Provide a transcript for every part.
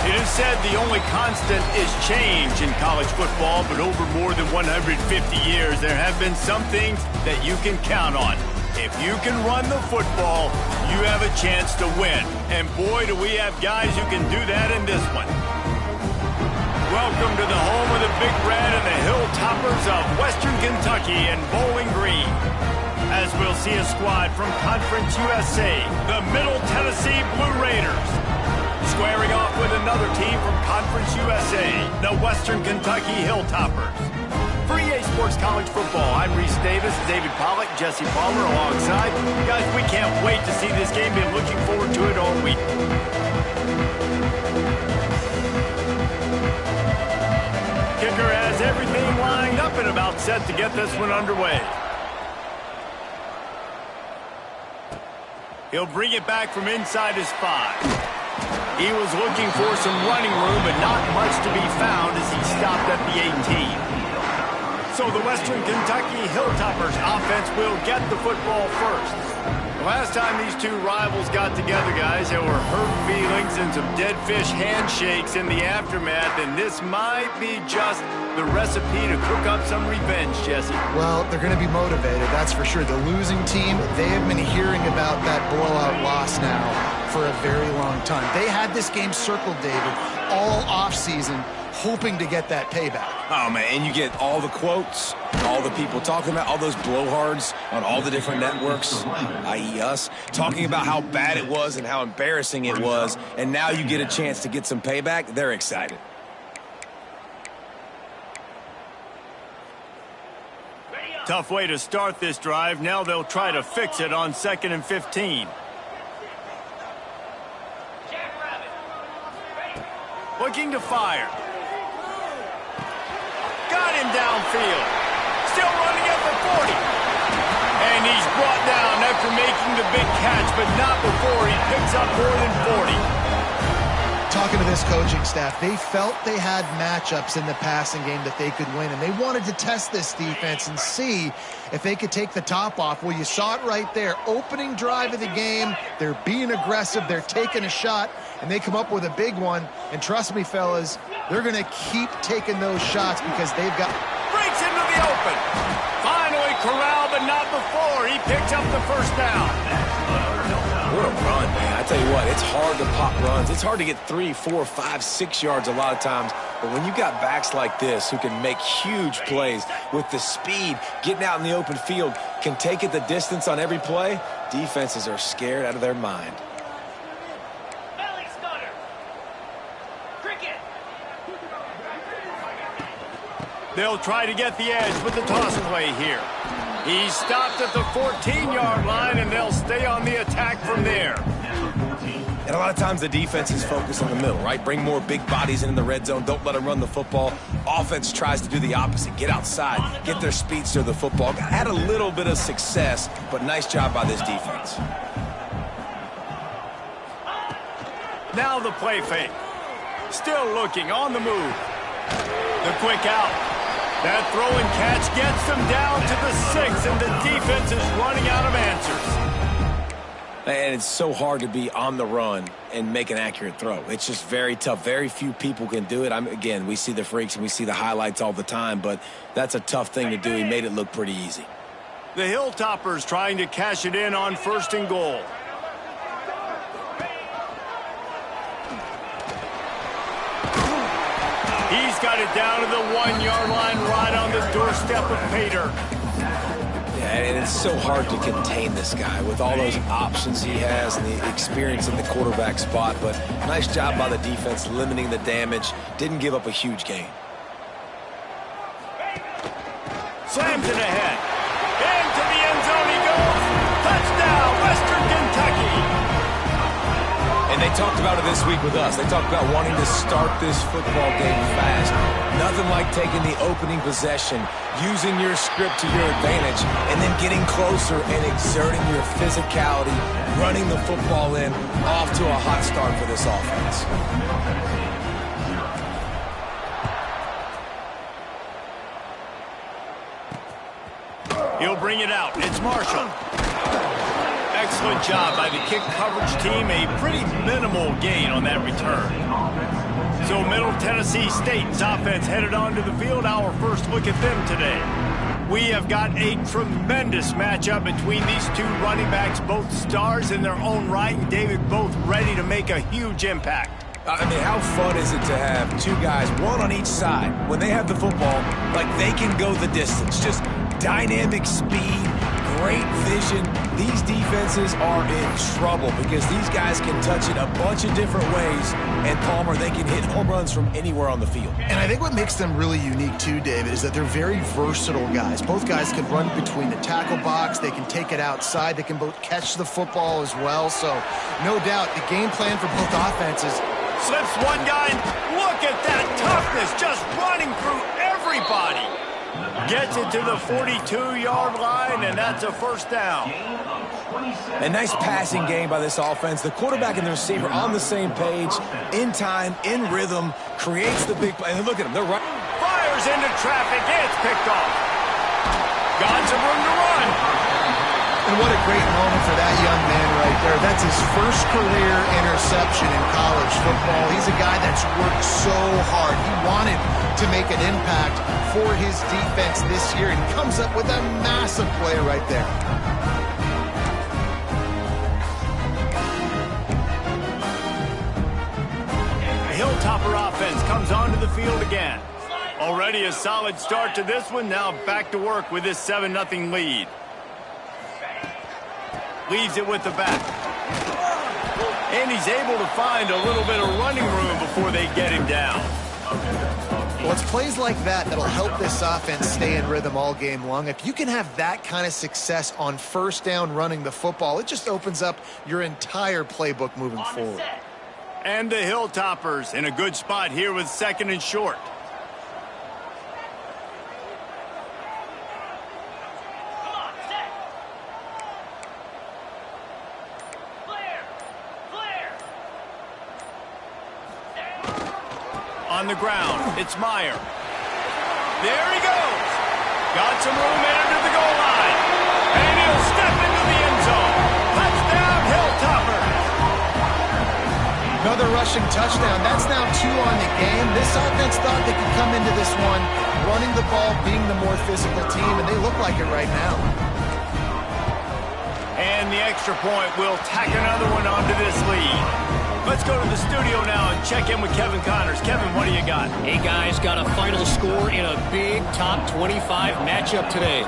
It is said the only constant is change in college football, but over more than 150 years, there have been some things that you can count on. If you can run the football, you have a chance to win. And boy, do we have guys who can do that in this one. Welcome to the home of the Big Red and the Hilltoppers of Western Kentucky and Bowling Green. As we'll see a squad from Conference USA, the Middle Tennessee Blue Raiders. Squaring off with another team from Conference USA, the Western Kentucky Hilltoppers. For EA Sports College Football, I'm Reese Davis, David Pollack, Jesse Palmer alongside. Guys, we can't wait to see this game. Been looking forward to it all week. Kicker has everything lined up and about set to get this one underway. He'll bring it back from inside his 5. He was looking for some running room, but not much to be found as he stopped at the 18. So the Western Kentucky Hilltoppers offense will get the football first. The last time these two rivals got together, guys, there were hurt feelings and some dead fish handshakes in the aftermath, and this might be just the recipe to cook up some revenge, Jesse. Well, they're going to be motivated, that's for sure. The losing team, they have been hearing about that blowout loss now for a very long time. They had this game circled, David, all offseason, hoping to get that payback. Oh, man, and you get all the quotes, all the people talking about all those blowhards on all the different networks, i.e. us, talking about how bad it was and how embarrassing it was, and now you get a chance to get some payback. They're excited. Tough way to start this drive. Now they'll try to fix it on 2nd and 15. Looking to fire. Got him downfield. Still running at the 40. And he's brought down after making the big catch, but not before he picks up more than 40. Talking to this coaching staff, they felt they had matchups in the passing game that they could win, and they wanted to test this defense and see if they could take the top off. Well, you saw it right there. Opening drive of the game, they're being aggressive, they're taking a shot, and they come up with a big one. And trust me, fellas, they're going to keep taking those shots because they've got... Breaks into the open. Finally corralled, but not before. He picks up the first down. What a run, man. I tell you what, it's hard to pop runs. It's hard to get 3, 4, 5, 6 yards a lot of times. But when you got backs like this who can make huge plays with the speed, getting out in the open field, can take it the distance on every play, defenses are scared out of their mind. They'll try to get the edge with the toss play here. He's stopped at the 14-yard line, and they'll stay on the attack from there. And a lot of times the defense is focused on the middle, right? Bring more big bodies into the red zone. Don't let them run the football. Offense tries to do the opposite. Get outside. Get their speeds to the football. Had a little bit of success, but nice job by this defense. Now the play fake. Still looking on the move. The quick out. That throw and catch gets them down to the 6, and the defense is running out of answers. And it's so hard to be on the run and make an accurate throw. It's just very tough. Very few people can do it. Again, we see the freaks and we see the highlights all the time, but that's a tough thing to do. He made it look pretty easy. The Hilltoppers trying to cash it in on 1st and goal. He's got it down to the 1-yard line right on the doorstep of Pater. Yeah, and it's so hard to contain this guy with all those options he has and the experience in the quarterback spot. But nice job by the defense limiting the damage. Didn't give up a huge gain. Slams it ahead. Into the end zone he goes. Touchdown, Western Kentucky. And they talked about it this week with us. They talked about wanting to start this football game fast. Nothing like taking the opening possession, using your script to your advantage, and then getting closer and exerting your physicality, running the football in, off to a hot start for this offense. He'll bring it out. It's Marshall. excellent job by the kick coverage team. A pretty minimal gain on that return. So Middle Tennessee State's offense headed onto the field. Our first look at them today. We have got a tremendous matchup between these two running backs, both stars in their own right, and David, both ready to make a huge impact. I mean, how fun is it to have two guys, one on each side, when they have the football, like they can go the distance. Just dynamic speed, great vision. These defenses are in trouble because these guys can touch it a bunch of different ways, and Palmer, they can hit home runs from anywhere on the field. And I think what makes them really unique too, David, is that they're very versatile guys. Both guys can run between the tackle box, they can take it outside, they can both catch the football as well. So no doubt the game plan for both offenses. Slips one guy, and look at that toughness, just running through everybody. Gets it to the 42-yard line, and that's a first down. A nice passing game by this offense. The quarterback and the receiver on the same page, in time, in rhythm, creates the big play. And look at them, they're right. Fires into traffic, it's picked off. Got some room to run. And what a great moment for that young man right there. That's his first career interception in college football. He's a guy that's worked so hard. He wanted to make an impact for his defense this year, and comes up with a massive play right there. The Hilltopper offense comes onto the field again. Already a solid start to this one. Now back to work with this 7-0 lead. Leaves it with the back. And he's able to find a little bit of running room before they get him down. Well, it's plays like that that'll help this offense stay in rhythm all game long. If you can have that kind of success on first down running the football, it just opens up your entire playbook moving forward. And the Hilltoppers in a good spot here with 2nd and short. On the ground, it's Meyer. There he goes. Got some room into the goal line. And he'll step into the end zone. Touchdown, Hilltoppers. Another rushing touchdown. That's now 2 on the game. This offense thought they could come into this one running the ball, being the more physical team, and they look like it right now. And the extra point will tack another one onto this lead. Let's go to the studio now and check in with Kevin Connors. Kevin, what do you got? Hey, guys, got a final score in a big top 25 matchup today.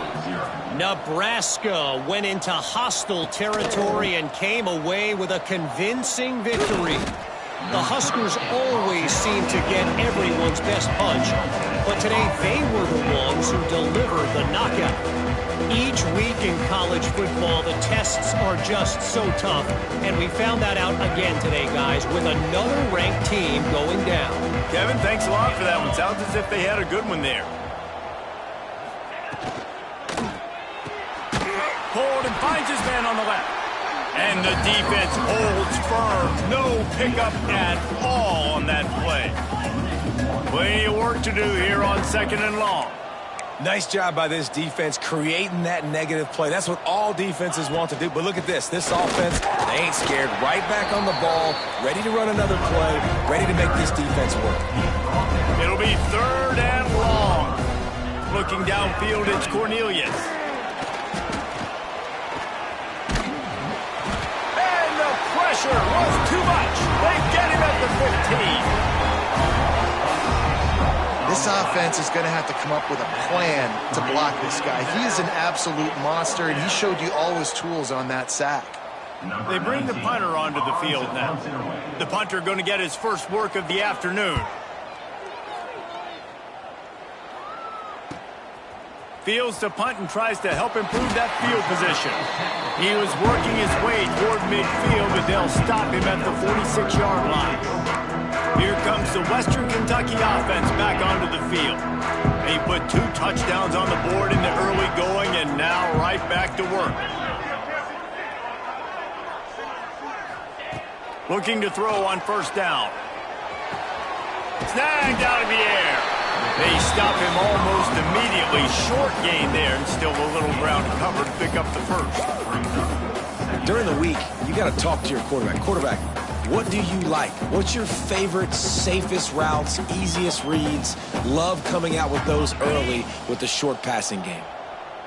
Nebraska went into hostile territory and came away with a convincing victory. The Huskers always seem to get everyone's best punch, but today they were the ones who delivered the knockout. Each week in college football, the tests are just so tough, and we found that out again today, guys, with another ranked team going down. Kevin, thanks a lot for that one. Sounds as if they had a good one there. Hold and finds his man on the left. And the defense holds firm. No pickup at all on that play. Plenty of work to do here on 2nd and long. Nice job by this defense creating that negative play. That's what all defenses want to do. But look at this. This offense, they ain't scared. Right back on the ball, ready to run another play, ready to make this defense work. It'll be 3rd and long. Looking downfield, it's Cornelius. And the pressure was too much. They get him at the 15. This offense is going to have to come up with a plan to block this guy. He is an absolute monster, and he showed you all his tools on that sack. They bring the punter onto the field now. The punter going to get his first work of the afternoon. Fields to punt and tries to help improve that field position. He was working his way toward midfield, but they'll stop him at the 46-yard line. Here comes the Western Kentucky offense back onto the field. They put 2 touchdowns on the board in the early going, and now right back to work. Looking to throw on first down. Snagged out of the air. They stop him almost immediately. Short gain there, and still a little ground covered to pick up the first. During the week, you got to talk to your quarterback. Quarterback, what do you like? What's your favorite, safest routes, easiest reads? Love coming out with those early with the short passing game.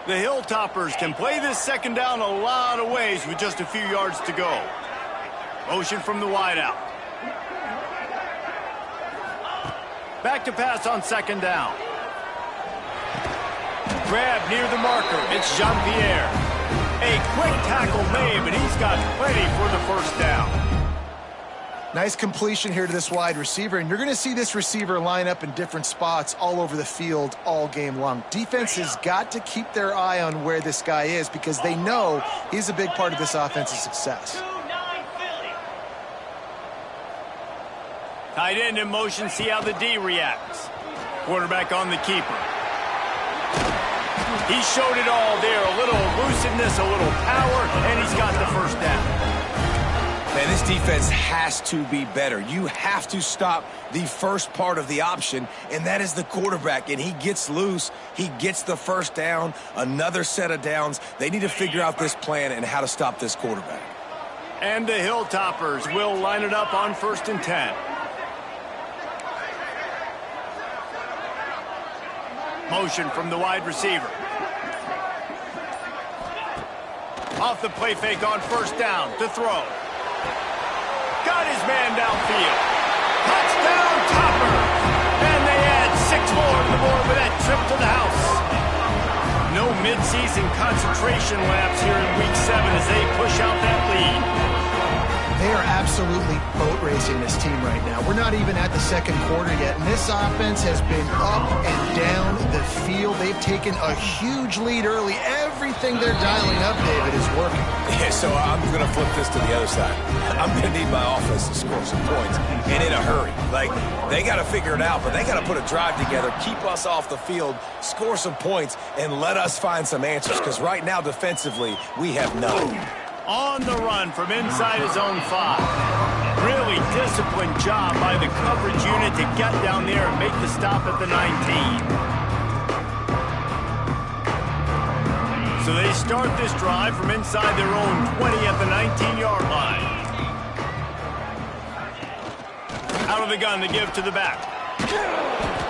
The Hilltoppers can play this second down a lot of ways with just a few yards to go. Motion from the wideout. Back to pass on second down. Grab near the marker. It's Jean-Pierre. A quick tackle made, but he's got plenty for the first down. Nice completion here to this wide receiver, and you're going to see this receiver line up in different spots all over the field all game long. Defense has got to keep their eye on where this guy is because they know he's a big part of this offense's success. Tight end in motion, see how the D reacts. Quarterback on the keeper. He showed it all there, a little elusiveness, a little power, and he's got the first down. Man, this defense has to be better. You have to stop the first part of the option, and that is the quarterback. And he gets loose. He gets the first down, another set of downs. They need to figure out this plan and how to stop this quarterback. And the Hilltoppers will line it up on 1st and 10. Motion from the wide receiver. Off the play fake on first down to throw. Got his man downfield. Touchdown, Toppers! And they add 6 more to the board with that trip to the house. No midseason concentration laps here in Week 7 as they push out that lead. They are absolutely boat racing this team right now. We're not even at the second quarter yet, and this offense has been up and down the field. They've taken a huge lead early. Everything they're dialing up, David, is working. Yeah, so I'm going to flip this to the other side. I'm going to need my offense to score some points, and in a hurry. Like, they got to figure it out, but they got to put a drive together, keep us off the field, score some points, and let us find some answers, because right now, defensively, we have none. On the run from inside his own 5. Really disciplined job by the coverage unit to get down there and make the stop at the 19. So they start this drive from inside their own 20 at the 19-yard line. Out of the gun to give to the back.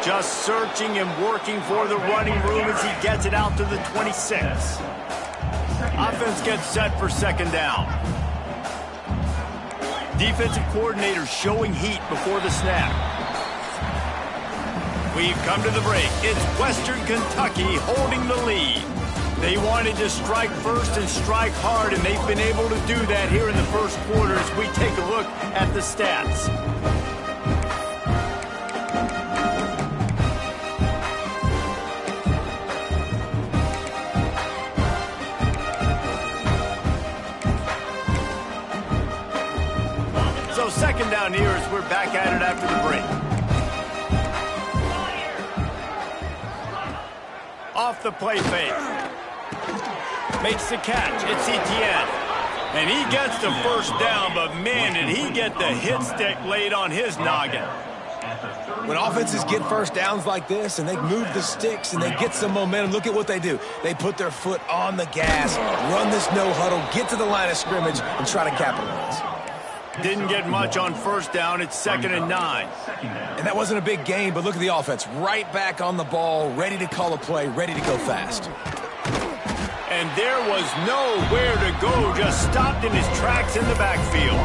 Just searching and working for the running room as he gets it out to the 26. Offense gets set for second down. Defensive coordinator showing heat before the snap. We've come to the break. It's Western Kentucky holding the lead. They wanted to strike first and strike hard, and they've been able to do that here in the first quarter as we take a look at the stats. So second down here as we're back at it after the break. Off the play fake. Makes the catch. It's Etienne. And he gets the first down, but man, did he get the hit stick laid on his noggin. When offenses get first downs like this and they move the sticks and they get some momentum, look at what they do. They put their foot on the gas, run this no huddle, get to the line of scrimmage, and try to capitalize. Didn't get much on first down. It's 2nd and 9. And that wasn't a big gain, but look at the offense. Right back on the ball, ready to call a play, ready to go fast. And there was nowhere to go, just stopped in his tracks in the backfield.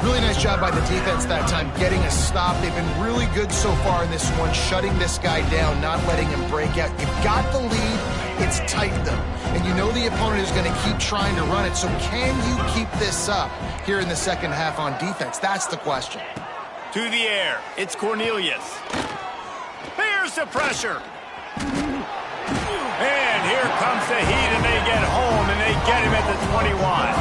Really nice job by the defense that time, getting a stop. They've been really good so far in this one, shutting this guy down, not letting him break out. You've got the lead. It's tight, though. And you know the opponent is going to keep trying to run it. So can you keep this up here in the second half on defense? That's the question. To the air. It's Cornelius. Here's the pressure. And here comes the heat, and they get home, and they get him at the 21.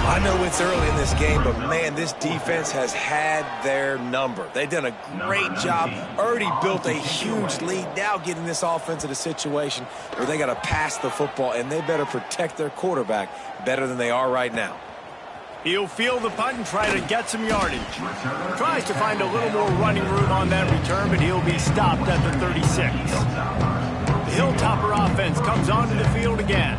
I know it's early in this game, but, man, this defense has had their number. They've done a great job, already built a huge lead, now getting this offense in a situation where they got to pass the football, and they better protect their quarterback better than they are right now. He'll field the punt and try to get some yardage. Tries to find a little more running room on that return, but he'll be stopped at the 36. The Hilltopper offense comes onto the field again.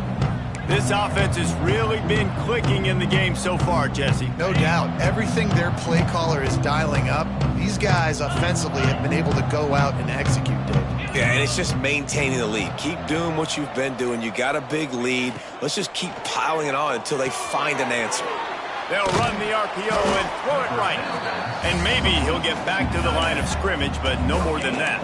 This offense has really been clicking in the game so far, Jesse. No doubt. Everything their play caller is dialing up, these guys offensively have been able to go out and execute, Dave. Yeah, and it's just maintaining the lead. Keep doing what you've been doing. You got a big lead. Let's just keep piling it on until they find an answer. They'll run the RPO and throw it right. And maybe he'll get back to the line of scrimmage, but no more than that.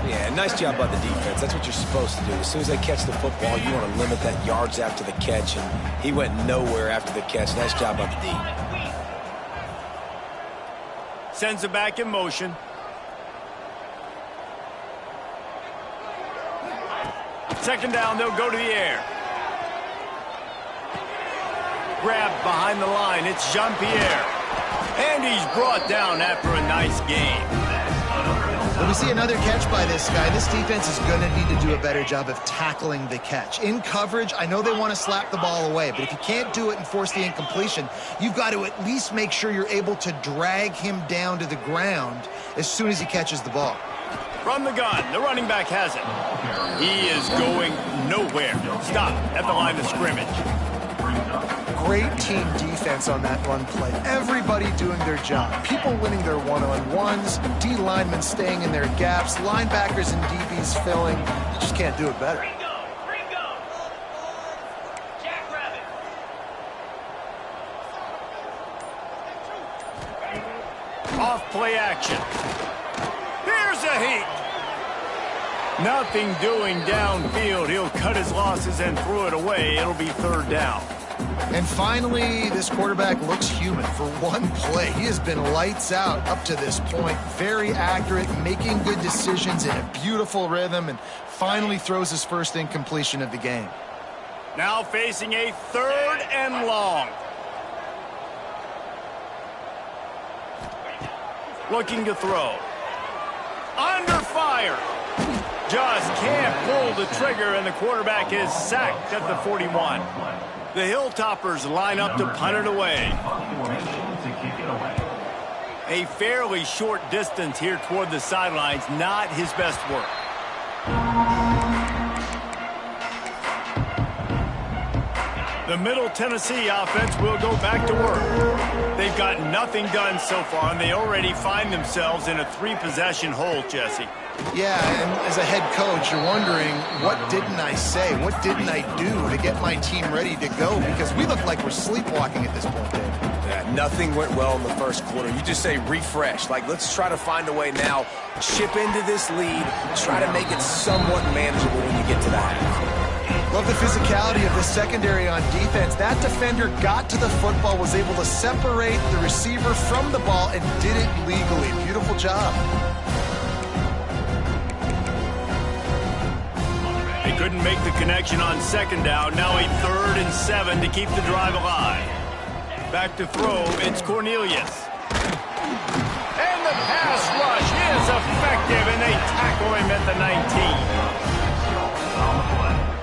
Yeah, nice job by the defense. That's what you're supposed to do. As soon as they catch the football, you want to limit that yards after the catch, and he went nowhere after the catch. Nice job by the D. Sends it back in motion. Second down, they'll go to the air. Grabbed behind the line, it's Jean-Pierre. And he's brought down after a nice game. When we see another catch by this guy, this defense is going to need to do a better job of tackling the catch. In coverage, I know they want to slap the ball away, but if you can't do it and force the incompletion, you've got to at least make sure you're able to drag him down to the ground as soon as he catches the ball. From the gun, the running back has it. He is going nowhere. Stop at the line of scrimmage. Great team defense on that run play. Everybody doing their job. People winning their one-on-ones, D linemen staying in their gaps, linebackers and DBs filling. You just can't do it better. Off play action. Here's a heat. Nothing doing downfield. He'll cut his losses and throw it away. It'll be third down. And finally, this quarterback looks human for one play. He has been lights out up to this point. Very accurate, making good decisions in a beautiful rhythm, and finally throws his first incompletion of the game. Now facing a third and long. Looking to throw. Under fire. Just can't pull the trigger, and the quarterback is sacked at the 41. The Hilltoppers line up to punt it away. A fairly short distance here toward the sidelines, not his best work. The Middle Tennessee offense will go back to work. They've got nothing done so far, and they already find themselves in a three-possession hole, Jesse. Yeah, and as a head coach, you're wondering, what didn't I say? What didn't I do to get my team ready to go? Because we look like we're sleepwalking at this point, Dave. Yeah, nothing went well in the first quarter. You just say refresh. Like, let's try to find a way now. Chip into this lead. Try to make it somewhat manageable when you get to the half. Love the physicality of the secondary on defense. That defender got to the football, was able to separate the receiver from the ball, and did it legally. Beautiful job. They couldn't make the connection on second down. Now a 3rd and 7 to keep the drive alive. Back to throw, it's Cornelius. And the pass rush is effective, and they tackle him at the 19.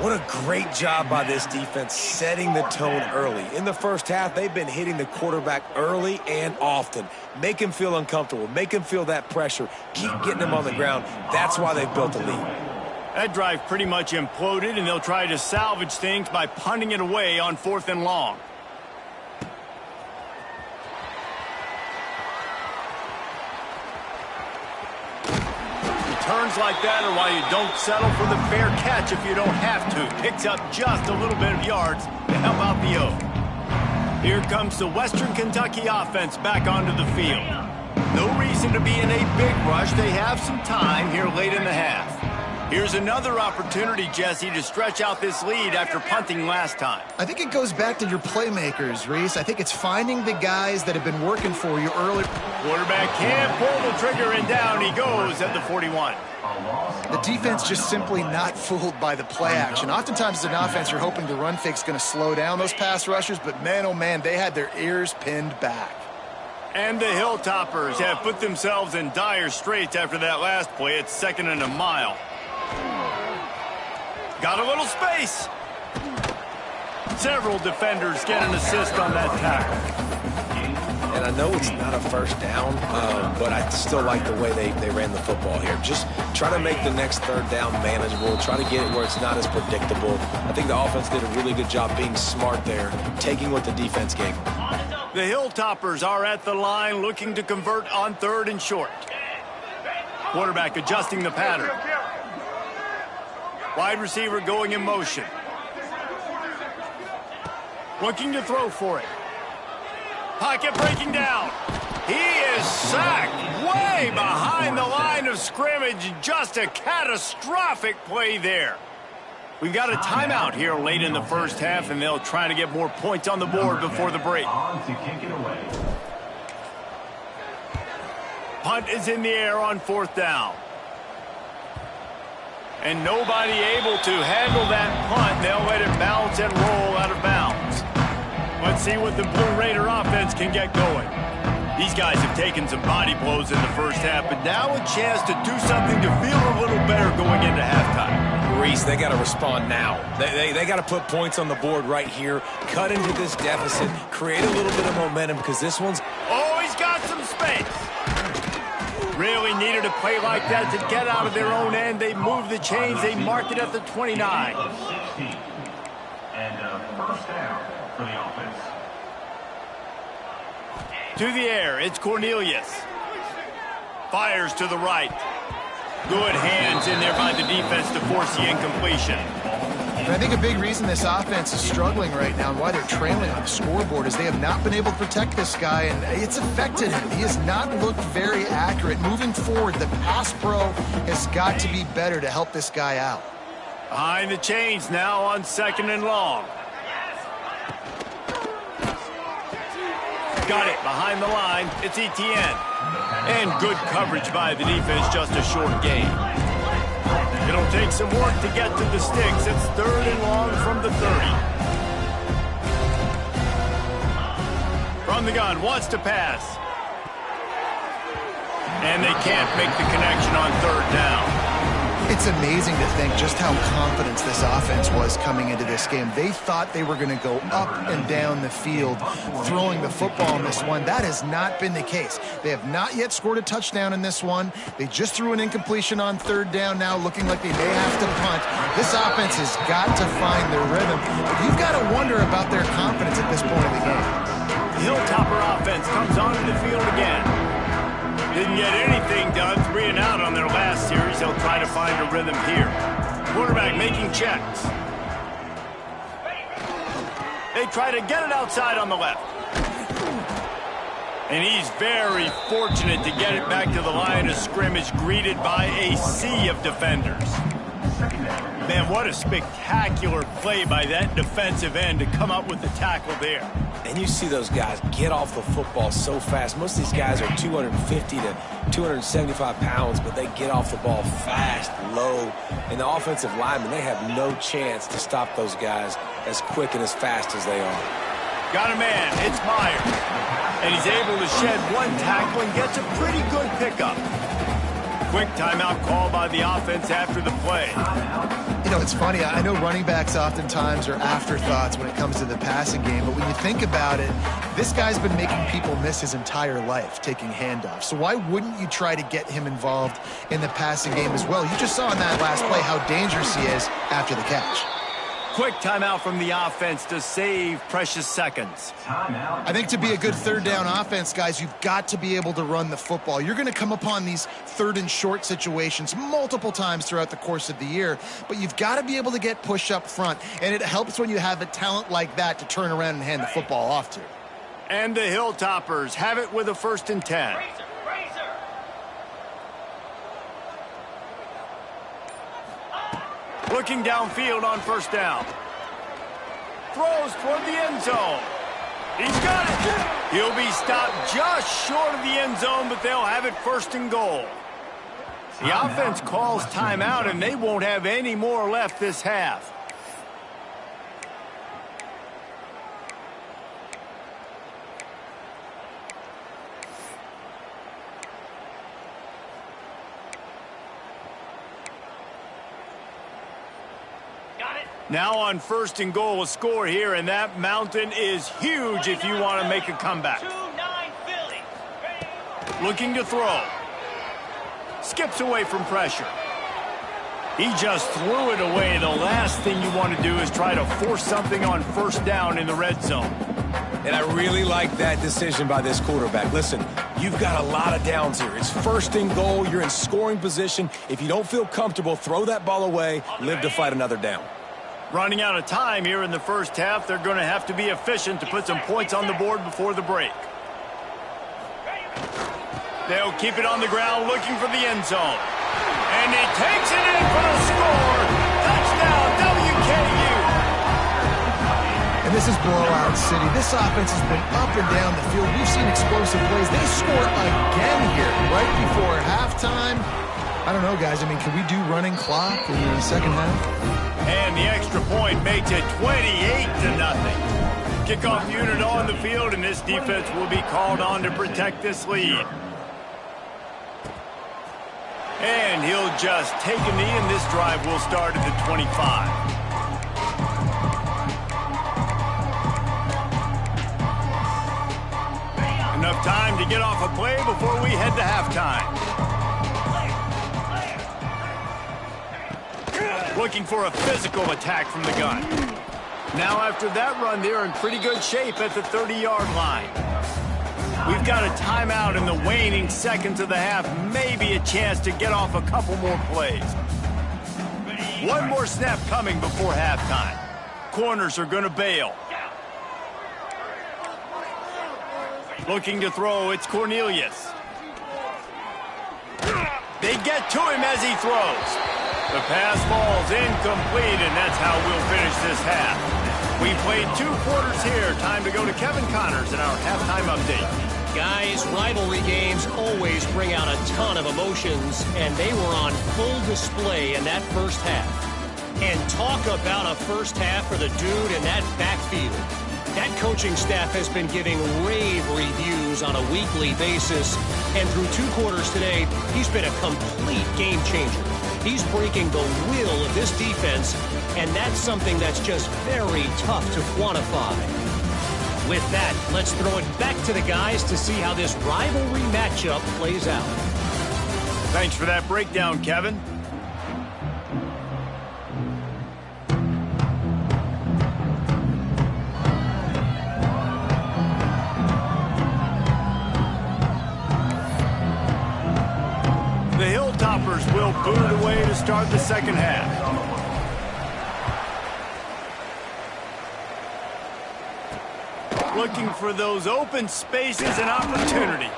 What a great job by this defense setting the tone early. In the first half, they've been hitting the quarterback early and often. Make him feel uncomfortable. Make him feel that pressure. Keep getting him on the ground. That's why they've built a lead. That drive pretty much imploded, and they'll try to salvage things by punting it away on 4th and long. Returns like that are why you don't settle for the fair catch if you don't have to. Picks up just a little bit of yards to help out the O. Here comes the Western Kentucky offense back onto the field. No reason to be in a big rush. They have some time here late in the half. Here's another opportunity, Jesse, to stretch out this lead after punting last time. I think it goes back to your playmakers, Reese. I think it's finding the guys that have been working for you early. Quarterback can't pull the trigger, and down he goes at the 41. The defense just simply not fooled by the play action. Oftentimes as an offense, you're hoping the run fake's going to slow down those pass rushers, but man, oh man, they had their ears pinned back. And the Hilltoppers have put themselves in dire straits after that last play. It's 2nd and a mile. Got a little space. Several defenders get an assist on that tackle. And and I know it's not a first down, but I still like the way they ran the football here. Just try to make the next third down manageable. Try to get it where it's not as predictable. I think the offense did a really good job being smart there, taking what the defense gave them. The Hilltoppers are at the line looking to convert on 3rd and short. Quarterback adjusting the pattern. Wide receiver going in motion. Looking to throw for it. Pocket breaking down. He is sacked way behind the line of scrimmage. Just a catastrophic play there. We've got a timeout here late in the first half, and they'll try to get more points on the board before the break. Punt is in the air on 4th down. And nobody able to handle that punt. They'll let it bounce and roll out of bounds. Let's see what the Blue Raider offense can get going. These guys have taken some body blows in the first half, but now a chance to do something to feel a little better going into halftime. Reese, they got to respond now. They got to put points on the board right here, cut into this deficit, create a little bit of momentum because this one's... Oh, he's got some space. Really needed a play like that to get out of their own end. They move the chains. They mark it at the 29. And first down for the offense. To the air, it's Cornelius. Fires to the right. Good hands in there by the defense to force the incompletion. And I think a big reason this offense is struggling right now and why they're trailing on the scoreboard is they have not been able to protect this guy, and it's affected him. He has not looked very accurate. Moving forward, the pass pro has got to be better to help this guy out. Behind the chains now on 2nd and long. Got it behind the line. It's Etienne. And good coverage by the defense, just a short gain. It'll take some work to get to the sticks. It's 3rd and long from the 30. From the gun, wants to pass. And they can't make the connection on 3rd down. It's amazing to think just how confident this offense was coming into this game. They thought they were going to go up and down the field throwing the football in this one. That has not been the case. They have not yet scored a touchdown in this one. They just threw an incompletion on 3rd down now, looking like they may have to punt. This offense has got to find their rhythm. But you've got to wonder about their confidence at this point in the game. The Hilltopper offense comes onto the field again. Didn't get anything done, 3 and out on their last series. They'll try to find a rhythm here. Quarterback making checks. They try to get it outside on the left. And he's very fortunate to get it back to the line of scrimmage, greeted by a sea of defenders. Man, what a spectacular play by that defensive end to come up with the tackle there. And you see those guys get off the football so fast. Most of these guys are 250 to 275 pounds, but they get off the ball fast, low. And the offensive linemen, they have no chance to stop those guys as quick and as fast as they are. Got a man. It's Myers. And he's able to shed one tackle and gets a pretty good pickup. Quick timeout call by the offense after the play. You know, it's funny. I know running backs oftentimes are afterthoughts when it comes to the passing game, but when you think about it, this guy's been making people miss his entire life taking handoffs. So why wouldn't you try to get him involved in the passing game as well? You just saw in that last play how dangerous he is after the catch. Quick timeout from the offense to save precious seconds. I think to be a good 3rd down offense, guys, you've got to be able to run the football. You're going to come upon these 3rd and short situations multiple times throughout the course of the year, but you've got to be able to get push up front, and it helps when you have a talent like that to turn around and hand the football off to. And the Hilltoppers have it with a 1st and 10. Looking downfield on 1st down. Throws toward the end zone. He's got it. He'll be stopped just short of the end zone, but they'll have it 1st and goal. The offense calls timeout, and they won't have any more left this half. Now on 1st and goal, a score here, and that mountain is huge if you want to make a comeback. Looking to throw. Skips away from pressure. He just threw it away. The last thing you want to do is try to force something on first down in the red zone. And I really like that decision by this quarterback. Listen, you've got a lot of downs here. It's first and goal. You're in scoring position. If you don't feel comfortable, throw that ball away. Live to fight another down. Running out of time here in the first half. They're going to have to be efficient to put some points on the board before the break. They'll keep it on the ground looking for the end zone. And he takes it in for the score. Touchdown, WKU. And this is blowout city. This offense has been up and down the field. We've seen explosive plays. They score again here right before halftime. I don't know, guys. I mean, can we do running clock in the second half? And the extra point makes it 28-0. Kickoff unit on the field, and this defense will be called on to protect this lead. And he'll just take a knee, and this drive will start at the 25. Enough time to get off a play before we head to halftime. Looking for a physical attack from the gun. Now after that run, they're in pretty good shape at the 30-yard line. We've got a timeout in the waning seconds of the half. Maybe a chance to get off a couple more plays. One more snap coming before halftime. Corners are going to bail. Looking to throw, it's Cornelius. They get to him as he throws. The pass falls incomplete, and that's how we'll finish this half. We played 2 quarters here. Time to go to Kevin Connors in our halftime update. Guys, rivalry games always bring out a ton of emotions, and they were on full display in that first half. And talk about a first half for the dude in that backfield. That coaching staff has been giving rave reviews on a weekly basis, and through 2 quarters today, he's been a complete game changer. He's breaking the will of this defense, and that's something that's just very tough to quantify. With that, let's throw it back to the guys to see how this rivalry matchup plays out. Thanks for that breakdown, Kevin. The Hilltoppers will boot it away to start the second half. Looking for those open spaces and opportunity.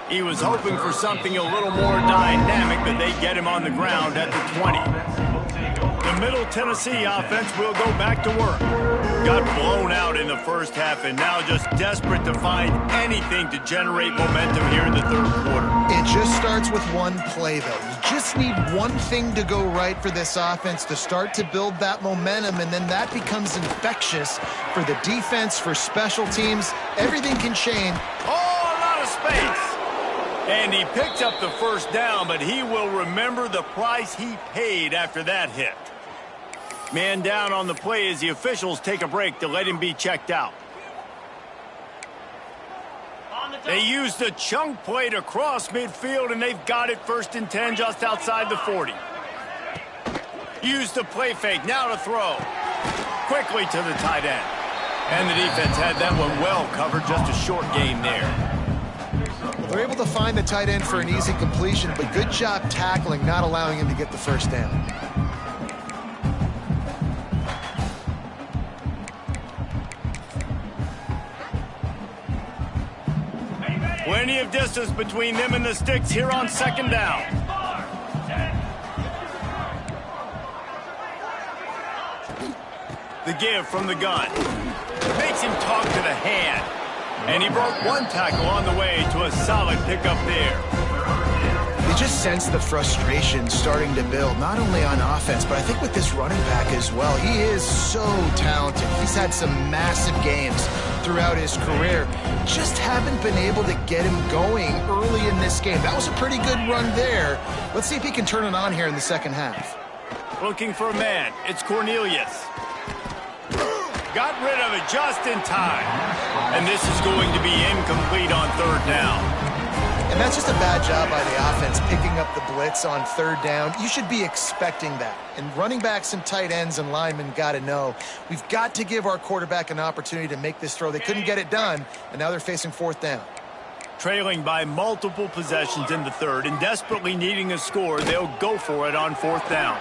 He was hoping for something a little more dynamic, but they get him on the ground at the 20. The Middle Tennessee offense will go back to work. Got blown out in the first half and now just desperate to find anything to generate momentum here in the third quarter. It just starts with one play, though. You just need one thing to go right for this offense to start to build that momentum, and then that becomes infectious for the defense, for special teams. Everything can change. Oh, a lot of space. And he picked up the first down, but he will remember the price he paid after that hit. Man down on the play as the officials take a break to let him be checked out. They used a chunk play to cross midfield, and they've got it 1st and 10 just outside the 40. Used the play fake, now to throw. Quickly to the tight end. And the defense had that one well covered, just a short gain there. They're able to find the tight end for an easy completion, but good job tackling, not allowing him to get the first down. Plenty of distance between them and the sticks here on second down. The give from the gun. Makes him talk to the hand. And he broke one tackle on the way to a solid pickup there. You just sense the frustration starting to build, not only on offense, but I think with this running back as well. He is so talented. He's had some massive games throughout his career. Just haven't been able to get him going early in this game. That was a pretty good run there. Let's see if he can turn it on here in the second half. Looking for a man. It's Cornelius. got rid of it just in time. And this is going to be incomplete on third down. And that's just a bad job by the offense, picking up the blitz on third down. You should be expecting that. And running backs and tight ends and linemen got to know, we've got to give our quarterback an opportunity to make this throw. They couldn't get it done, and now they're facing fourth down. Trailing by multiple possessions in the third and desperately needing a score, they'll go for it on fourth down.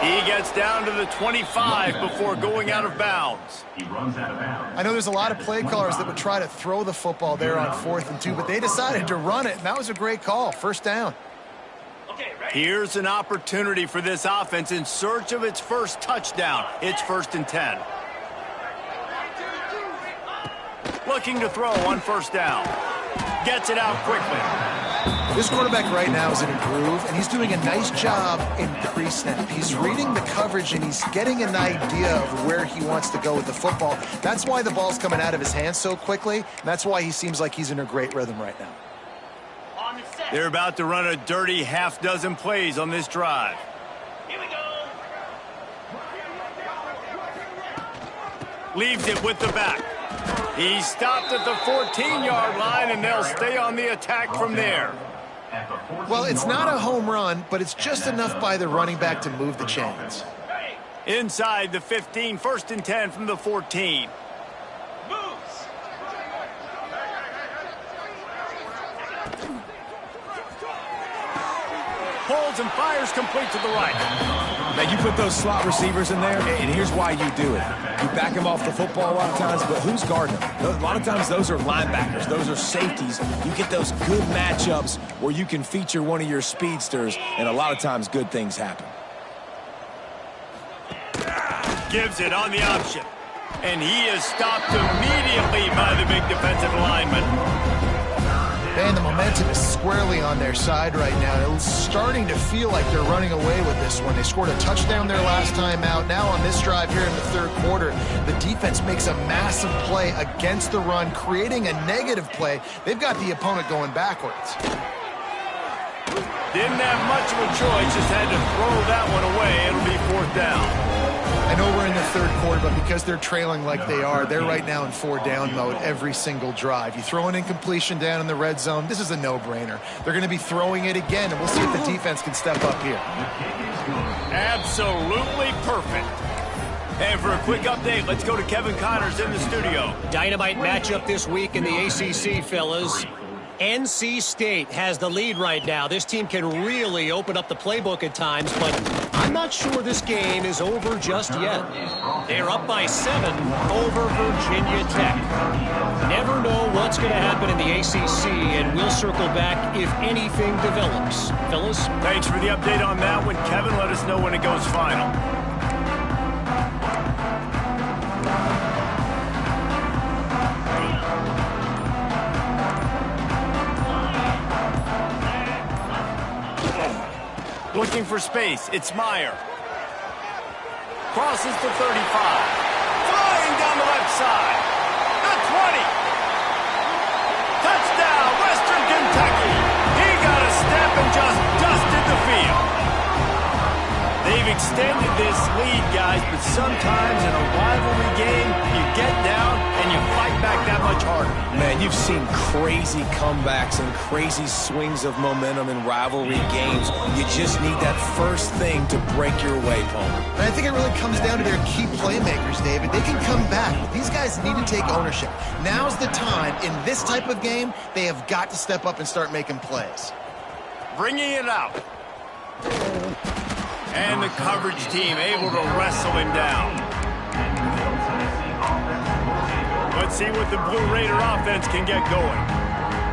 He gets down to the 25 before going out of bounds. He runs out of bounds. I know there's a lot of play callers that would try to throw the football there on 4th and 2, but they decided to run it, and that was a great call. First down. Here's an opportunity for this offense in search of its first touchdown. It's 1st and 10. Looking to throw on first down. Gets it out quickly. This quarterback right now is in a groove, and he's doing a nice job in pre-snap. He's reading the coverage, and he's getting an idea of where he wants to go with the football. That's why the ball's coming out of his hands so quickly, and that's why he seems like he's in a great rhythm right now. They're about to run a dirty half-dozen plays on this drive. Here we go. Leaves it with the back. He stopped at the 14-yard line, and they'll stay on the attack from there. Well, it's not a home run, but it's just enough by the running back to move the chains. Inside the 15, 1st and 10 from the 14. Holds and fires complete to the right. Now, you put those slot receivers in there, and here's why you do it. You back them off the football a lot of times, but who's guarding them? A lot of times, those are linebackers. Those are safeties. You get those good matchups where you can feature one of your speedsters, and a lot of times, good things happen. Gives it on the option. And he is stopped immediately by the big defensive lineman. Man, the momentum is squarely on their side right now. It's starting to feel like they're running away with this one. They scored a touchdown their last time out. Now on this drive here in the third quarter, the defense makes a massive play against the run, creating a negative play. They've got the opponent going backwards. Didn't have much of a choice, just had to throw that one away. It'll be fourth down. I know we're in the third quarter, but because they're trailing like they are, they're right now in 4-down mode every single drive. You throw an incompletion down in the red zone, this is a no-brainer. They're going to be throwing it again, and we'll see if the defense can step up here. Absolutely perfect. And for a quick update, let's go to Kevin Connors in the studio. Dynamite matchup this week in the ACC, fellas. NC State has the lead right now. This team can really open up the playbook at times, but I'm not sure this game is over just yet. They're up by 7 over Virginia Tech. Never know what's going to happen in the ACC, and we'll circle back if anything develops. Fellas? Thanks for the update on that one, Kevin. Let us know when it goes final. Looking for space. It's Meyer. Crosses the 35. Flying down the left side. The 20. Touchdown, Western Kentucky. He got a step and just dusted the field. They've extended this lead, guys, but sometimes in a rivalry game, you get down and you fight back that much harder. Man, you've seen crazy comebacks and crazy swings of momentum in rivalry games. You just need that first thing to break your way, Palmer. And I think it really comes down to their key playmakers, David. They can come back, but these guys need to take ownership. Now's the time. In this type of game, they have got to step up and start making plays. Bringing it out. And the coverage team able to wrestle him down. Let's see what the Blue Raider offense can get going.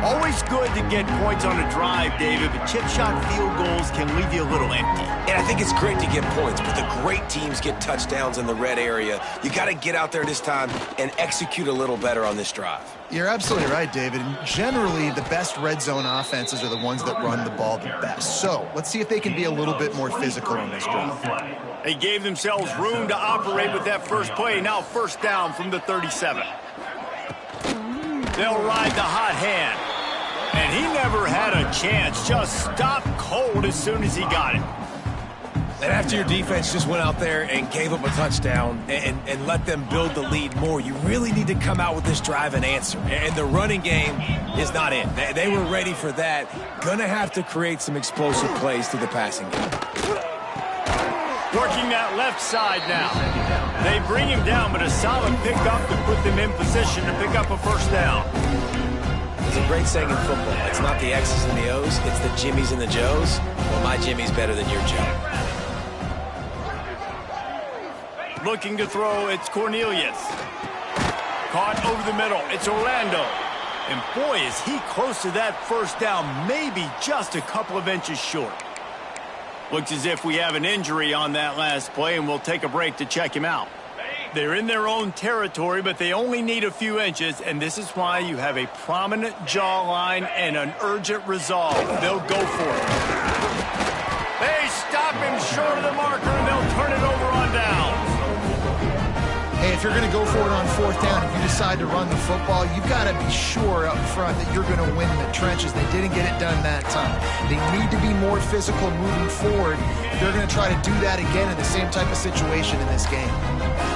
Always good to get points on a drive, David, but chip shot field goals can leave you a little empty. And I think it's great to get points, but the great teams get touchdowns in the red area. You got to get out there this time and execute a little better on this drive. You're absolutely right, David. And generally, the best red zone offenses are the ones that run the ball the best. So let's see if they can be a little bit more physical on this drive. They gave themselves room to operate with that first play. Now first down from the 37. They'll ride the hot hand. And he never had a chance. Just stopped cold as soon as he got it. And after your defense just went out there and gave up a touchdown and let them build the lead more, you really need to come out with this drive and answer. And the running game is not in. They were ready for that. Gonna have to create some explosive plays through the passing game. Working that left side now. They bring him down, but a solid pickup to put them in position to pick up a first down. There's a great saying in football. It's not the X's and the O's, it's the Jimmies and the Joes. Well, my Jimmy's better than your Joe. Looking to throw, it's Cornelius. Caught over the middle, it's Orlando. And boy, is he close to that first down, maybe just a couple of inches short. Looks as if we have an injury on that last play, and we'll take a break to check him out. They're in their own territory, but they only need a few inches, and this is why you have a prominent jawline and an urgent resolve. They'll go for it. They stop him short of the marker, and they'll turn it over on downs. Hey, if you're going to go for it on fourth down, if you decide to run the football, you've got to be sure up front that you're going to win in the trenches. They didn't get it done that time. They need to be more physical moving forward. They're going to try to do that again in the same type of situation in this game.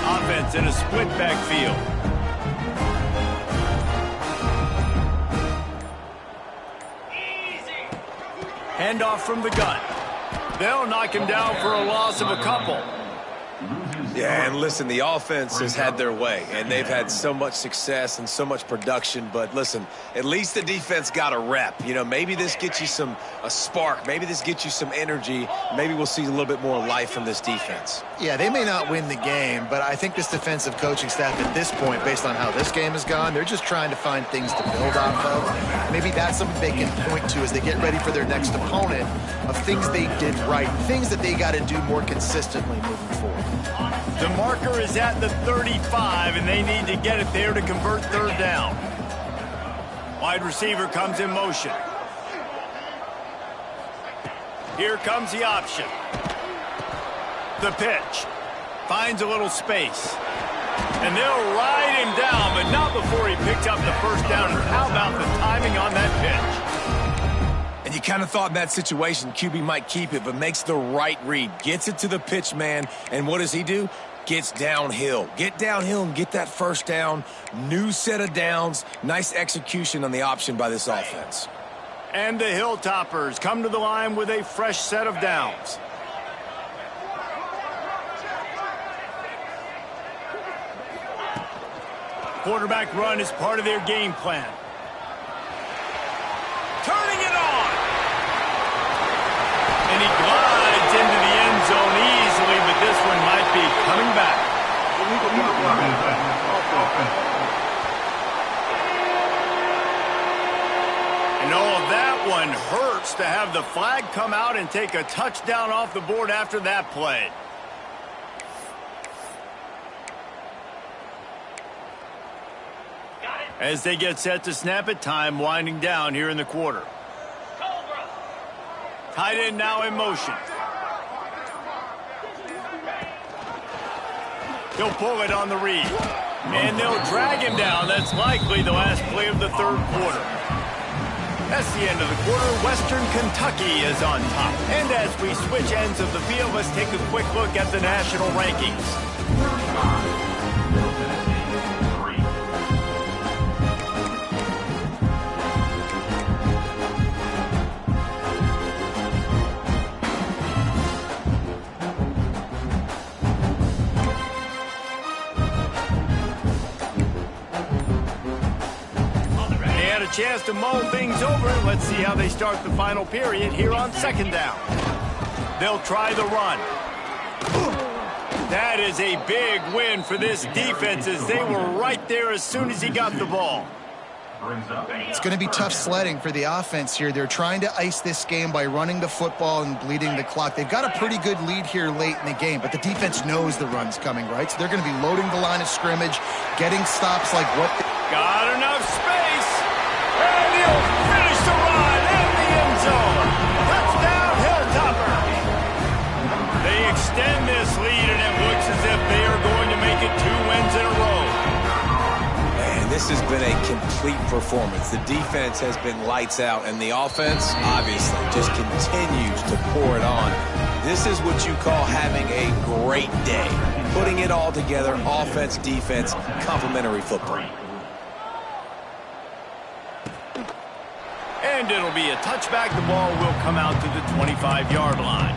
Offense in a split backfield. Handoff from the gun. They'll knock him down for a loss of a couple. Yeah, and listen, the offense has had their way, and they've had so much success and so much production. But listen, at least the defense got a rep. You know, maybe this gets you a spark. Maybe this gets you some energy. Maybe we'll see a little bit more life from this defense. Yeah, they may not win the game, but I think this defensive coaching staff at this point, based on how this game has gone, they're just trying to find things to build off of. Maybe that's something they can point to as they get ready for their next opponent of things they did right, things that they got to do more consistently moving forward. The marker is at the 35, and they need to get it there to convert third down. Wide receiver comes in motion. Here comes the option. The pitch. Finds a little space. And they'll ride him down, but not before he picks up the first down. And how about the timing on that pitch? And you kind of thought in that situation QB might keep it, but makes the right read. Gets it to the pitch man, and what does he do? Gets downhill. Get downhill and get that first down. New set of downs. Nice execution on the option by this offense. And the Hilltoppers come to the line with a fresh set of downs. Quarterback run is part of their game plan. Turning it on. And he glides into the end zone easily, but this one might be coming back. And that one hurts to have the flag come out and take a touchdown off the board after that play. As they get set to snap it, time winding down here in the quarter. Tight end now in motion. He'll pull it on the read. And they'll drag him down. That's likely the last play of the third quarter. That's the end of the quarter. Western Kentucky is on top. And as we switch ends of the field, let's take a quick look at the national rankings. Chance to mull things over. Let's see how they start the final period here on second down. They'll try the run. That is a big win for this defense as they were right there as soon as he got the ball. It's going to be tough sledding for the offense here. They're trying to ice this game by running the football and bleeding the clock. They've got a pretty good lead here late in the game, but the defense knows the run's coming, right? So they're going to be loading the line of scrimmage, getting stops like what got enough space. And he'll finish the run in the end zone. Touchdown, Hilltoppers. They extend this lead, and it looks as if they are going to make it 2 wins in a row. Man, this has been a complete performance. The defense has been lights out, and the offense, obviously, just continues to pour it on. This is what you call having a great day. Putting it all together, offense, defense, complementary football. And it'll be a touchback. The ball will come out to the 25-yard line.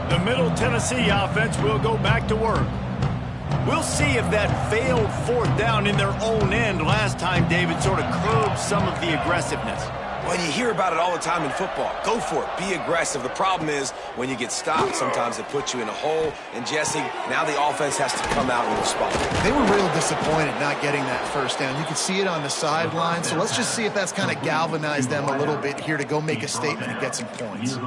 The Middle Tennessee offense will go back to work. We'll see if that failed fourth down in their own end last time, David, sort of curbed some of the aggressiveness. Well, you hear about it all the time in football. Go for it. Be aggressive. The problem is when you get stopped, sometimes it puts you in a hole. And, Jesse, now the offense has to come out and respond. They were real disappointed not getting that first down. You could see it on the sideline. So let's just see if that's kind of galvanized them a little bit here to go make a statement and get some points.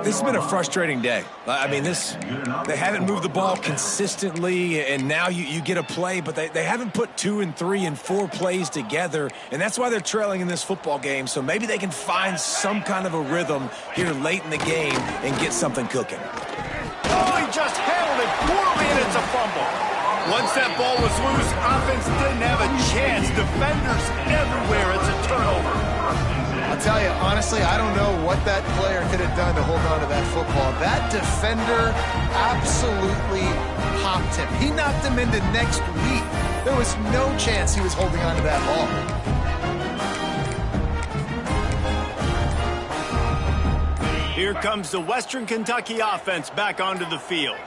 This has been a frustrating day. I mean, they haven't moved the ball consistently, and now you get a play, but they haven't put 2 and 3 and 4 plays together, and that's why they're trailing in this football game. So maybe they can find some kind of a rhythm here late in the game and get something cooking. Oh, he just handled it poorly, and it's a fumble. Once that ball was loose, offense didn't have a chance. Defenders everywhere. It's a turnover. I'll tell you, honestly, I don't know what that player could have done to hold on to that football. That defender absolutely popped him. He knocked him into next week. There was no chance he was holding on to that ball. Here comes the Western Kentucky offense back onto the field.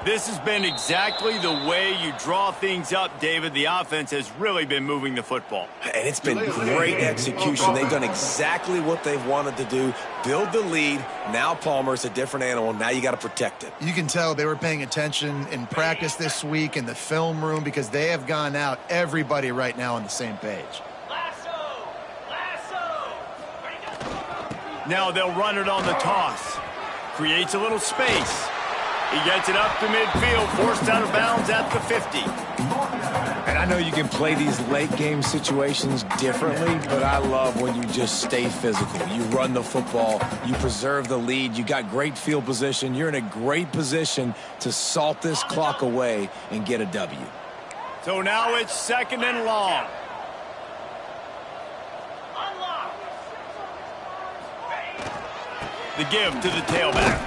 This has been exactly the way you draw things up, David. The offense has really been moving the football. And it's been great execution. They've done exactly what they've wanted to do. Build the lead. Now Palmer's a different animal. Now you got to protect it. You can tell they were paying attention in practice this week in the film room because they have gone out, everybody right now on the same page. Now they'll run it on the toss. Creates a little space. He gets it up to midfield, forced out of bounds at the 50. And I know you can play these late game situations differently, but I love when you just stay physical. You run the football, you preserve the lead, you got great field position. You're in a great position to salt this clock away and get a W. So now it's 2nd and long. The give to the tailback.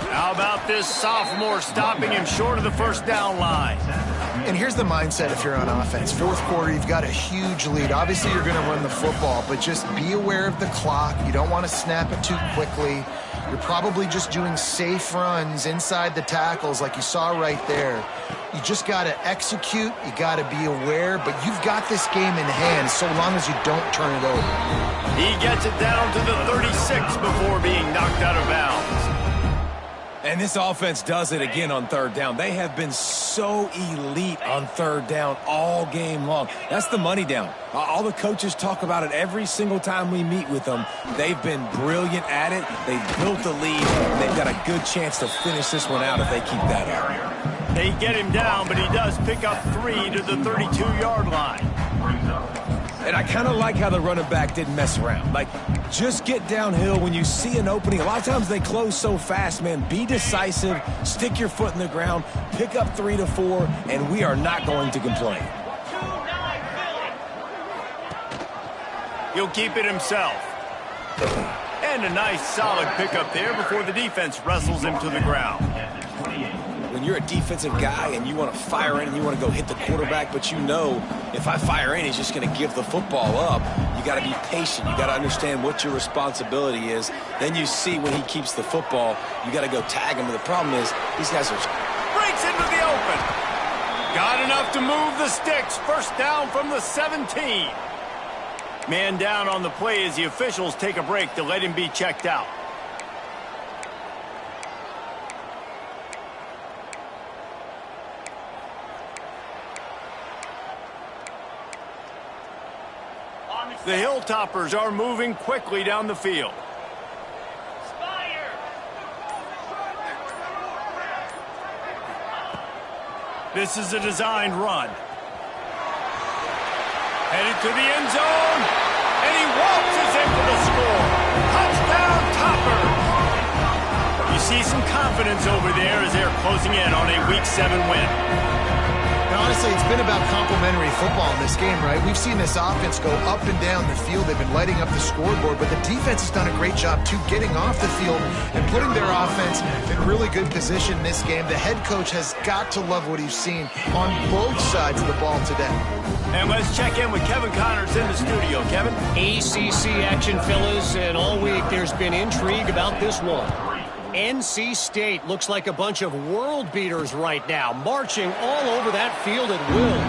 How about this sophomore stopping him short of the first down line? And here's the mindset if you're on offense. Fourth quarter, you've got a huge lead. Obviously, you're going to run the football, but just be aware of the clock. You don't want to snap it too quickly. You're probably just doing safe runs inside the tackles like you saw right there. You just got to execute. You got to be aware, but you've got this game in hand so long as you don't turn it over. He gets it down to the 36 before being knocked out of bounds. And this offense does it again on 3rd down. They have been so elite on 3rd down all game long. That's the money down. All the coaches talk about it every single time we meet with them. They've been brilliant at it. They've built the lead, and they've got a good chance to finish this one out if they keep that up. They get him down, but he does pick up 3 to the 32-yard line. And I kind of like how the running back didn't mess around. Like, just get downhill when you see an opening. A lot of times they close so fast, man. Be decisive, stick your foot in the ground, pick up 3 to 4, and we are not going to complain. He'll keep it himself. And a nice solid pickup there before the defense wrestles him to the ground. When you're a defensive guy and you want to fire in and you want to go hit the quarterback, but you know if I fire in, he's just going to give the football up. You got to be patient. You got to understand what your responsibility is. Then you see when he keeps the football, you got to go tag him. But the problem is these guys are... Breaks into the open. Got enough to move the sticks. First down from the 17. Man down on the play as the officials take a break to let him be checked out. The Hilltoppers are moving quickly down the field. This is a designed run. Headed to the end zone, and he waltzes in for the score. Touchdown, Toppers! You see some confidence over there as they're closing in on a Week 7 win. honestly, it's been about complementary football in this game, right? We've seen this offense go up and down the field. They've been lighting up the scoreboard, but the defense has done a great job, too, getting off the field and putting their offense in really good position in this game. The head coach has got to love what he's seen on both sides of the ball today. And let's check in with Kevin Connors in the studio. Kevin? ACC action, fellas, and all week there's been intrigue about this one. NC State looks like a bunch of world beaters right now, marching all over that field at will.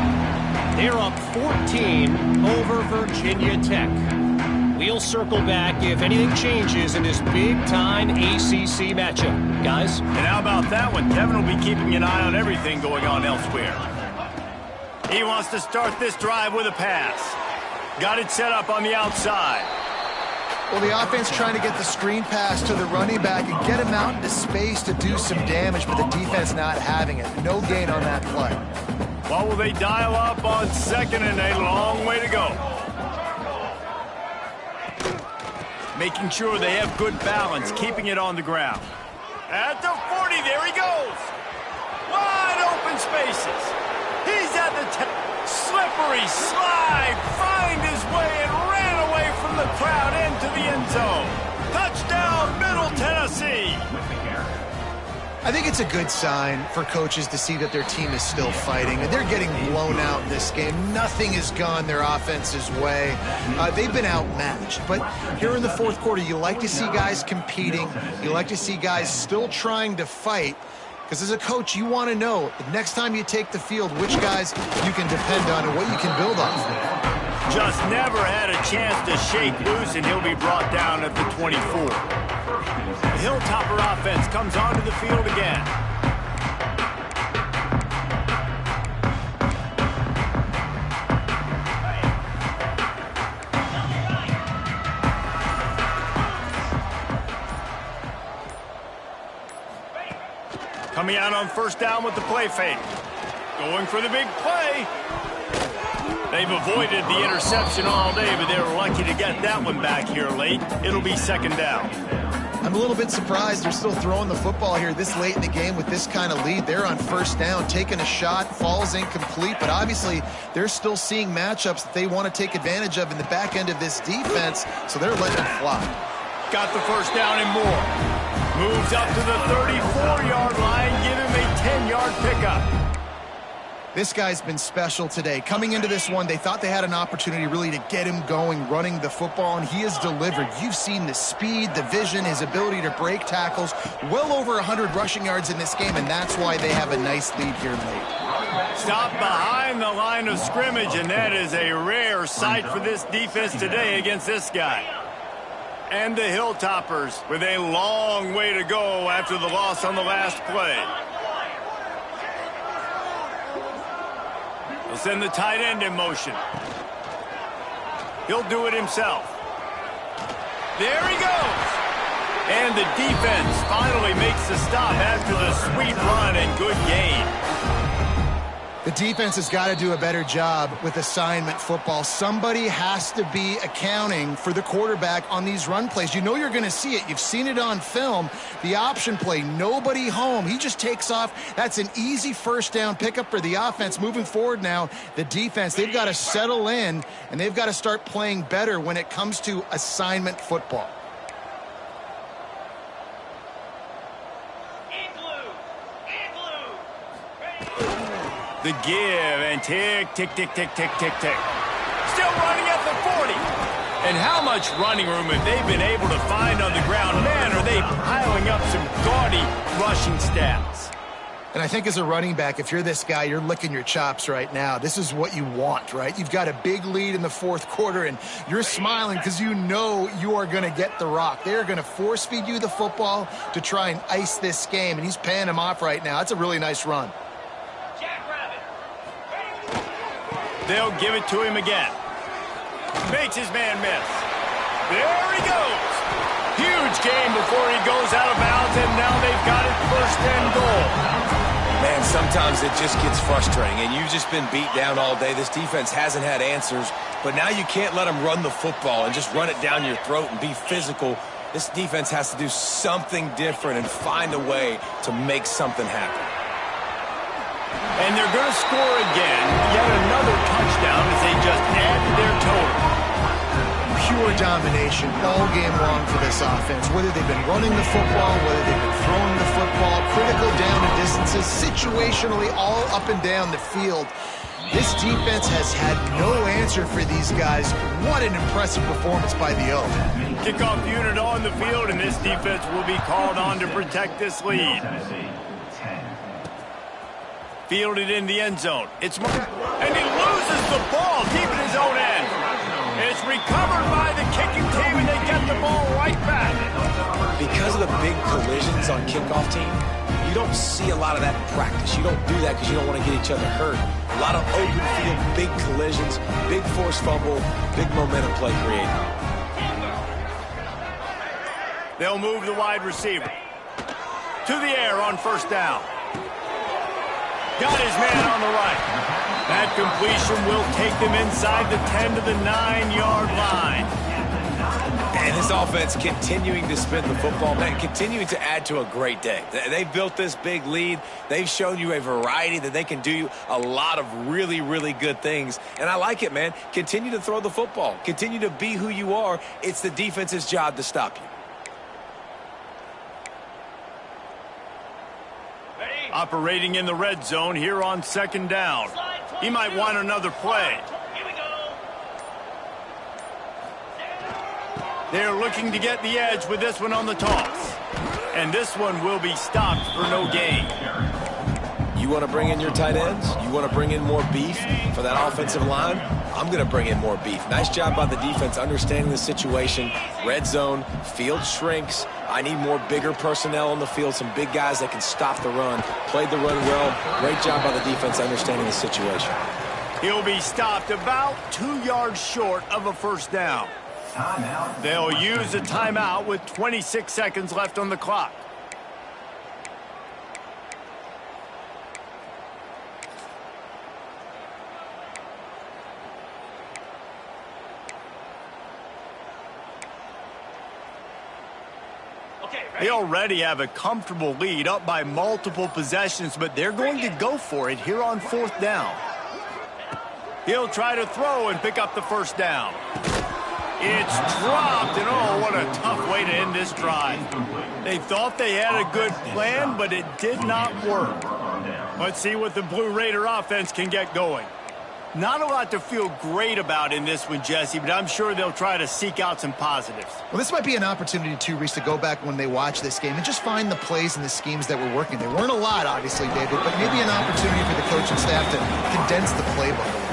They're up 14 over Virginia Tech. We'll circle back if anything changes in this big-time ACC matchup. Guys? And how about that one? Kevin will be keeping an eye on everything going on elsewhere. He wants to start this drive with a pass. Got it set up on the outside. Well, the offense trying to get the screen pass to the running back and get him out into space to do some damage, but the defense not having it. No gain on that play. Well, will they dial up on 2nd and a long way to go? Making sure they have good balance, keeping it on the ground. At the 40, there he goes. Wide open spaces. He's at the slippery slide, find his way and ran away from the crowd into the end zone. Touchdown, Middle Tennessee. I think it's a good sign for coaches to see that their team is still fighting. They're getting blown out in this game. Nothing has gone their offense's way. They've been outmatched. But here in the fourth quarter, you like to see guys competing. You like to see guys still trying to fight. Because as a coach, you want to know the next time you take the field, which guys you can depend on and what you can build off of. Just never had a chance to shake loose, and he'll be brought down at the 24. The Hilltopper offense comes onto the field again. Coming out on first down with the play fake. Going for the big play. They've avoided the interception all day, but they were lucky to get that one back here late. It'll be 2nd down. I'm a little bit surprised they're still throwing the football here this late in the game with this kind of lead. They're on first down, taking a shot, falls incomplete, but obviously they're still seeing matchups that they want to take advantage of in the back end of this defense, so they're letting it fly. Got the first down and more. Moves up to the 34-yard line, give him a 10-yard pickup. This guy's been special today. Coming into this one, they thought they had an opportunity really to get him going, running the football, and he has delivered. You've seen the speed, the vision, his ability to break tackles. Well over 100 rushing yards in this game, and that's why they have a nice lead here late. Stop behind the line of scrimmage, and that is a rare sight for this defense today against this guy. And the Hilltoppers with a long way to go after the loss on the last play. They'll send the tight end in motion. He'll do it himself. There he goes. And the defense finally makes the stop after the sweet run and good gain. The defense has got to do a better job with assignment football. Somebody has to be accounting for the quarterback on these run plays. You know you're going to see it. You've seen it on film. The option play, nobody home. He just takes off. That's an easy first down pickup for the offense. Moving forward now, the defense, they've got to settle in, and they've got to start playing better when it comes to assignment football. The give and tick, tick, tick, tick, tick, tick, tick. Still running at the 40. And how much running room have they been able to find on the ground? Man, are they piling up some gaudy rushing stats. And I think as a running back, if you're this guy, you're licking your chops right now. This is what you want, right? You've got a big lead in the fourth quarter, and you're smiling because you know you are going to get the rock. They're going to force feed you the football to try and ice this game, and he's paying him off right now. That's a really nice run. They'll give it to him again. Makes his man miss. There he goes. Huge game before he goes out of bounds, and now they've got it 1st and goal. Man, sometimes it just gets frustrating, and you've just been beat down all day. This defense hasn't had answers, but now you can't let them run the football and just run it down your throat and be physical. This defense has to do something different and find a way to make something happen. And they're going to score again, yet another touchdown as they just add to their total. Pure domination all game long for this offense. Whether they've been running the football, whether they've been throwing the football, critical down and distances, situationally all up and down the field. This defense has had no answer for these guys. What an impressive performance by the Oak. Kickoff unit on the field, and this defense will be called on to protect this lead. Fielded in the end zone. And he loses the ball deep in his own end. It's recovered by the kicking team, and they get the ball right back. Because of the big collisions on kickoff team, you don't see a lot of that in practice. You don't do that because you don't want to get each other hurt. A lot of open field, big collisions, big forced fumble, big momentum play created. They'll move the wide receiver to the air on first down. Got his man on the right. That completion will take them inside the 10 to the 9-yard line. And this offense continuing to spin the football, man, continuing to add to a great day. They've built this big lead. They've shown you a variety that they can do a lot of really, really good things. And I like it, man. Continue to throw the football. Continue to be who you are. It's the defense's job to stop you. Operating in the red zone here on second down. He might want another play. They're looking to get the edge with this one on the toss. And this one will be stopped for no gain. You want to bring in your tight ends? You want to bring in more beef for that offensive line? I'm going to bring in more beef. Nice job by the defense understanding the situation. Red zone, field shrinks. I need more bigger personnel on the field, some big guys that can stop the run. Played the run well. Great job by the defense understanding the situation. He'll be stopped about 2 yards short of a first down. They'll use a timeout with 26 seconds left on the clock. They already have a comfortable lead up by multiple possessions, but they're going to go for it here on fourth down. He'll try to throw and pick up the first down. It's dropped, and oh, what a tough way to end this drive. They thought they had a good plan, but it did not work. Let's see what the Blue Raider offense can get going. Not a lot to feel great about in this one, Jesse, but I'm sure they'll try to seek out some positives. Well, this might be an opportunity, too, Reese, to go back when they watch this game and just find the plays and the schemes that were working. There weren't a lot, obviously, David, but maybe an opportunity for the coaching staff to condense the playbook.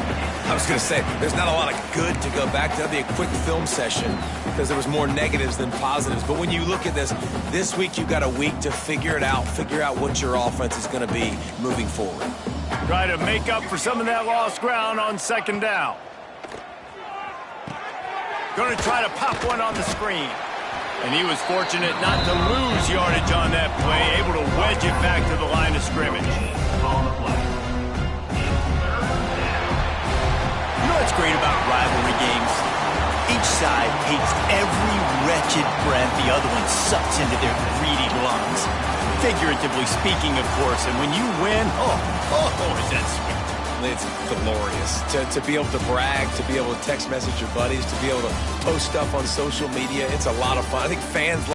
I was going to say, there's not a lot of good to go back to. That'll be a quick film session because there was more negatives than positives. But when you look at this week you've got a week to figure it out, figure out what your offense is going to be moving forward. Try to make up for some of that lost ground on second down. Going to try to pop one on the screen. And he was fortunate not to lose yardage on that play, able to wedge it back to the line of scrimmage. You know what's great about rivalry games? Each side hates every wretched breath the other one sucks into their greedy lungs. Figuratively speaking, of course, and when you win, oh, is that sweet. It's glorious to be able to brag, to be able to text message your buddies, to be able to post stuff on social media. It's a lot of fun. I think fans